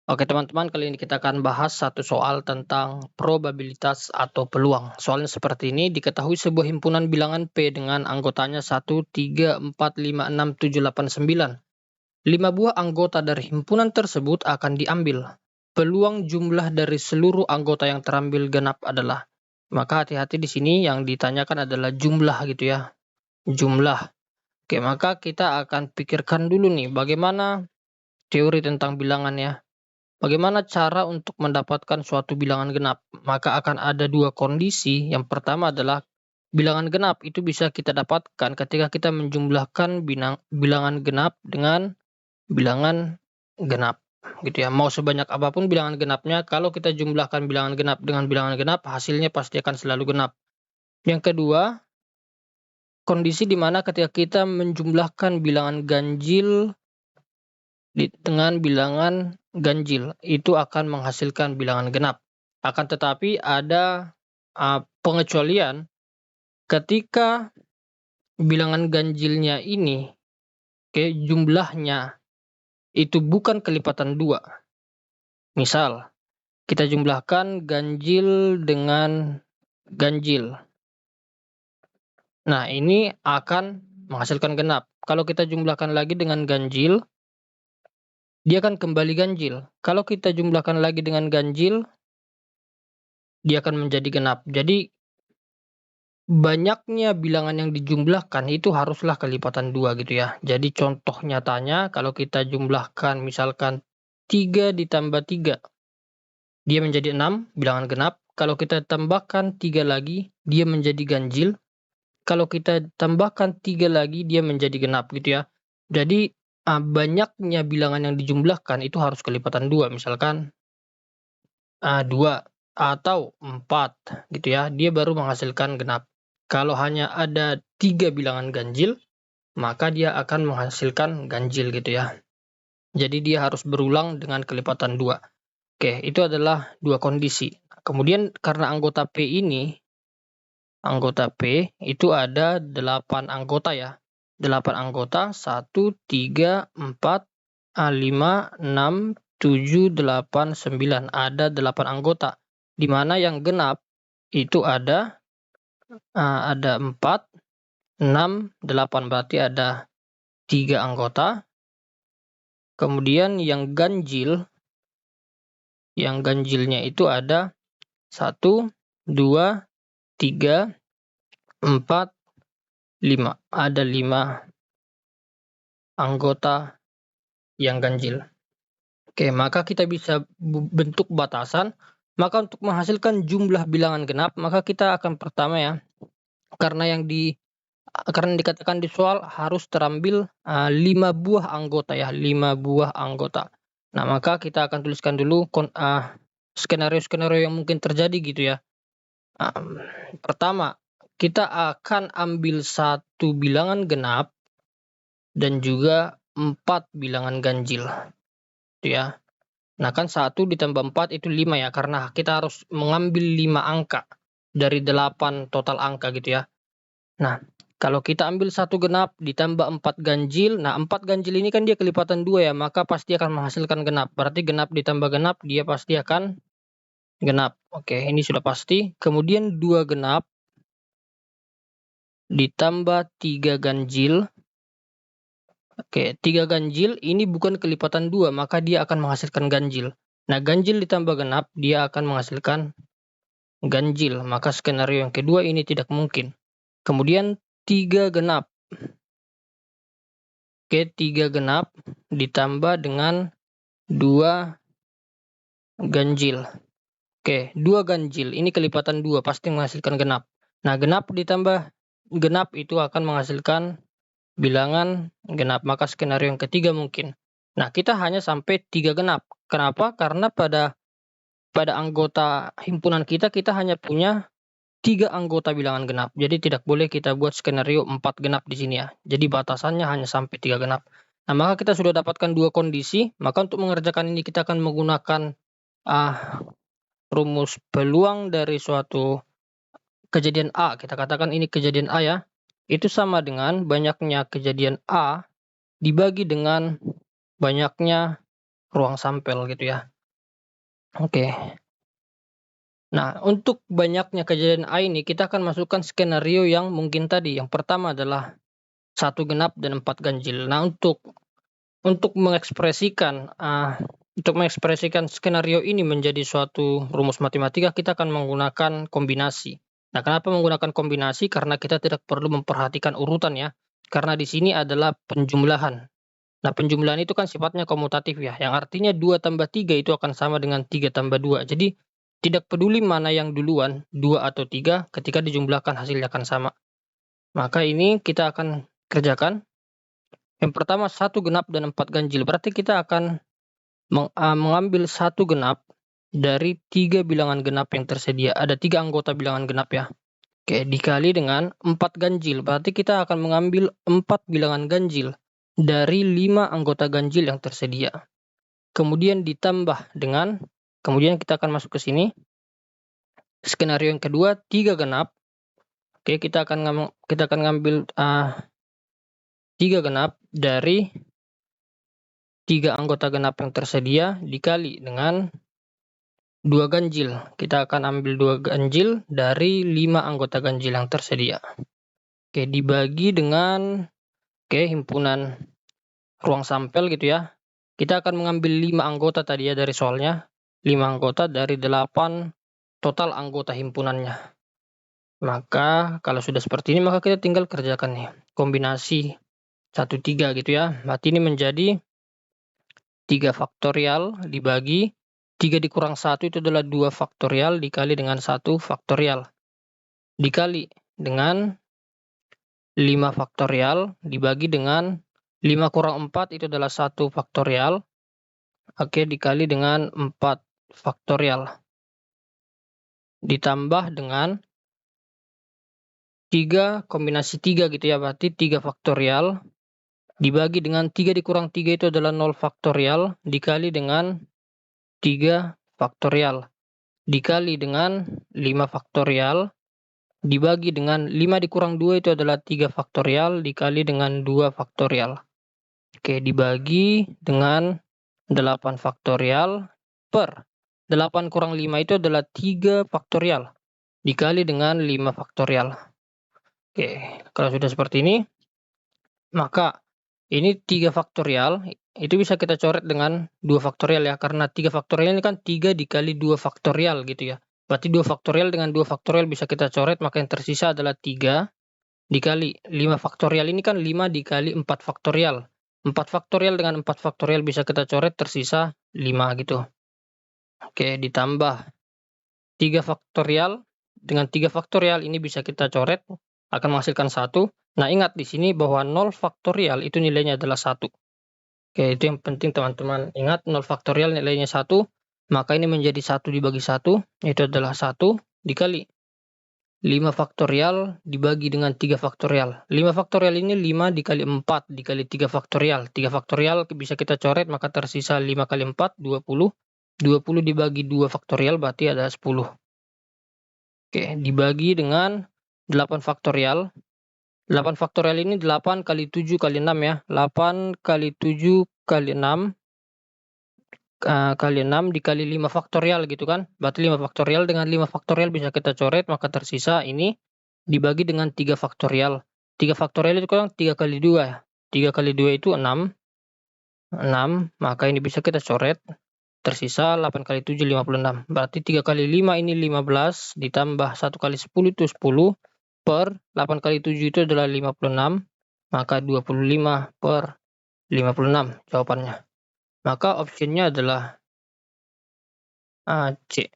Oke teman-teman, kali ini kita akan bahas satu soal tentang probabilitas atau peluang. Soalnya seperti ini, diketahui sebuah himpunan bilangan P dengan anggotanya 1, 3, 4, 5, 6, 7, 8, 9. 5 buah anggota dari himpunan tersebut akan diambil. Peluang jumlah dari seluruh anggota yang terambil genap adalah. Maka hati-hati di sini yang ditanyakan adalah jumlah gitu ya. Jumlah. Oke, maka kita akan pikirkan dulu nih bagaimana teori tentang bilangan ya. Bagaimana cara untuk mendapatkan suatu bilangan genap? Maka akan ada dua kondisi. Yang pertama adalah bilangan genap itu bisa kita dapatkan ketika kita menjumlahkan bilangan genap dengan bilangan genap. Gitu ya. Mau sebanyak apapun bilangan genapnya, kalau kita jumlahkan bilangan genap dengan bilangan genap, hasilnya pasti akan selalu genap. Yang kedua, kondisi di mana ketika kita menjumlahkan bilangan ganjil dengan bilangan ganjil itu akan menghasilkan bilangan genap. Akan tetapi ada pengecualian ketika bilangan ganjilnya ini jumlahnya itu bukan kelipatan 2. Misal, kita jumlahkan ganjil dengan ganjil. Nah, ini akan menghasilkan genap. Kalau kita jumlahkan lagi dengan ganjil, dia akan kembali ganjil. Kalau kita jumlahkan lagi dengan ganjil, dia akan menjadi genap. Jadi, banyaknya bilangan yang dijumlahkan itu haruslah kelipatan 2 gitu ya. Jadi, contoh nyatanya kalau kita jumlahkan misalkan 3 ditambah 3, dia menjadi 6, bilangan genap. Kalau kita tambahkan 3 lagi, dia menjadi ganjil. Kalau kita tambahkan 3 lagi, dia menjadi genap gitu ya. Jadi, banyaknya bilangan yang dijumlahkan itu harus kelipatan 2. Misalkan 2 atau 4 gitu ya, dia baru menghasilkan genap. Kalau hanya ada 3 bilangan ganjil, maka dia akan menghasilkan ganjil gitu ya. Jadi dia harus berulang dengan kelipatan 2. Oke, itu adalah dua kondisi. Kemudian karena anggota P itu ada 8 anggota ya. 8 anggota, 1, 3, 4, 5, 6, 7, 8, 9. Ada 8 anggota. Di mana yang genap itu ada 4, 6, 8. Berarti ada 3 anggota. Kemudian yang ganjilnya itu ada 1, 2, 3, 4, 5. Ada 5 anggota yang ganjil. Oke, maka kita bisa bentuk batasan. Maka untuk menghasilkan jumlah bilangan genap, maka kita akan pertama ya, karena dikatakan di soal harus terambil 5 buah anggota ya, 5 buah anggota. Nah, maka kita akan tuliskan dulu skenario-skenario yang mungkin terjadi gitu ya. Pertama, kita akan ambil 1 bilangan genap dan juga 4 bilangan ganjil. Itu ya. Nah, kan 1 ditambah 4 itu 5 ya, karena kita harus mengambil 5 angka dari 8 total angka gitu ya. Nah, kalau kita ambil 1 genap ditambah 4 ganjil, nah 4 ganjil ini kan dia kelipatan 2 ya, maka pasti akan menghasilkan genap. Berarti genap ditambah genap, dia pasti akan genap. Oke, ini sudah pasti. Kemudian 2 genap ditambah 3 ganjil. Oke, 3 ganjil ini bukan kelipatan 2, maka dia akan menghasilkan ganjil. Nah, ganjil ditambah genap, dia akan menghasilkan ganjil. Maka skenario yang kedua ini tidak mungkin. Kemudian 3 genap. Oke, 3 genap ditambah dengan 2 ganjil. Oke, 2 ganjil. Ini kelipatan 2, pasti menghasilkan genap. Nah, genap ditambah genap itu akan menghasilkan bilangan genap. Maka skenario yang ketiga mungkin. Nah, kita hanya sampai 3 genap. Kenapa? Karena pada anggota himpunan kita hanya punya 3 anggota bilangan genap. Jadi tidak boleh kita buat skenario 4 genap di sini ya. Jadi batasannya hanya sampai 3 genap. Nah, maka kita sudah dapatkan 2 kondisi. Maka untuk mengerjakan ini kita akan menggunakan rumus peluang dari suatu kejadian A. Kita katakan ini kejadian A ya. Itu sama dengan banyaknya kejadian A dibagi dengan banyaknya ruang sampel gitu ya. Oke. Nah, untuk banyaknya kejadian A ini, kita akan masukkan skenario yang mungkin tadi. Yang pertama adalah 1 genap dan 4 ganjil. Nah, untuk mengekspresikan skenario ini menjadi suatu rumus matematika, kita akan menggunakan kombinasi. Nah, kenapa menggunakan kombinasi? Karena kita tidak perlu memperhatikan urutan ya. Karena di sini adalah penjumlahan. Nah, penjumlahan itu kan sifatnya komutatif ya, yang artinya 2 tambah 3 itu akan sama dengan 3 tambah 2. Jadi, tidak peduli mana yang duluan, 2 atau 3, ketika dijumlahkan hasilnya akan sama. Maka ini kita akan kerjakan. Yang pertama 1 genap dan 4 ganjil. Berarti kita akan mengambil 1 genap dari 3 bilangan genap yang tersedia. Ada 3 anggota bilangan genap ya. Oke, dikali dengan 4 ganjil. Berarti kita akan mengambil 4 bilangan ganjil dari 5 anggota ganjil yang tersedia. Kemudian ditambah dengan, kemudian kita akan masuk ke sini. Skenario yang kedua, 3 genap. Oke, kita akan ngambil 3 genap dari 3 anggota genap yang tersedia dikali dengan 2 ganjil. Kita akan ambil 2 ganjil dari 5 anggota ganjil yang tersedia. Oke, dibagi dengan himpunan ruang sampel gitu ya. Kita akan mengambil 5 anggota tadi ya dari soalnya. 5 anggota dari 8 total anggota himpunannya. Maka kalau sudah seperti ini maka kita tinggal kerjakan nih. Kombinasi 1, 3 gitu ya. Berarti ini menjadi 3 faktorial dibagi 3 dikurang 1 itu adalah 2 faktorial dikali dengan 1 faktorial. Dikali dengan 5 faktorial dibagi dengan 5 kurang 4 itu adalah 1 faktorial. Oke, dikali dengan 4 faktorial. Ditambah dengan 3 kombinasi 3 gitu ya. Berarti 3 faktorial dibagi dengan 3 dikurang 3 itu adalah 0 faktorial dikali dengan 3 faktorial. Dikali dengan 5 faktorial dibagi dengan 5 dikurang 2 itu adalah 3 faktorial dikali dengan 2 faktorial. Oke, dibagi dengan 8 faktorial per 8 kurang 5 itu adalah 3 faktorial dikali dengan 5 faktorial. Oke, kalau sudah seperti ini, maka ini 3 faktorial itu bisa kita coret dengan 2 faktorial ya, karena 3 faktorial ini kan 3 dikali 2 faktorial gitu ya. Berarti 2 faktorial dengan 2 faktorial bisa kita coret, maka yang tersisa adalah 3 dikali 5 faktorial ini kan 5 dikali 4 faktorial. 4 faktorial dengan 4 faktorial bisa kita coret, tersisa 5 gitu. Oke, ditambah 3 faktorial dengan 3 faktorial ini bisa kita coret, akan menghasilkan 1. Nah, ingat di sini bahwa 0 faktorial itu nilainya adalah 1. Oke, itu yang penting teman-teman. Ingat 0 faktorial nilainya 1, maka ini menjadi 1 dibagi 1, itu adalah 1 dikali 5 faktorial dibagi dengan 3 faktorial. 5 faktorial ini 5 dikali 4 dikali 3 faktorial. 3 faktorial bisa kita coret, maka tersisa 5 kali 4, 20. 20 dibagi 2 faktorial berarti ada 10. Oke, dibagi dengan 8 faktorial. 8 faktorial ini 8 kali 7 kali 6 ya. 8 kali 7 kali 6 kali 6 dikali 5 faktorial gitu kan. Berarti 5 faktorial dengan 5 faktorial bisa kita coret, maka tersisa ini dibagi dengan 3 faktorial. 3 faktorial itu kan 3 kali 2. 3 kali 2 itu 6. 6, maka ini bisa kita coret. Tersisa 8 kali 7, 56. Berarti 3 kali 5 ini 15, ditambah 1 kali 10 itu 10, per 8 kali 7 itu adalah 56, maka 25 per 56 jawabannya. Maka optionnya adalah C.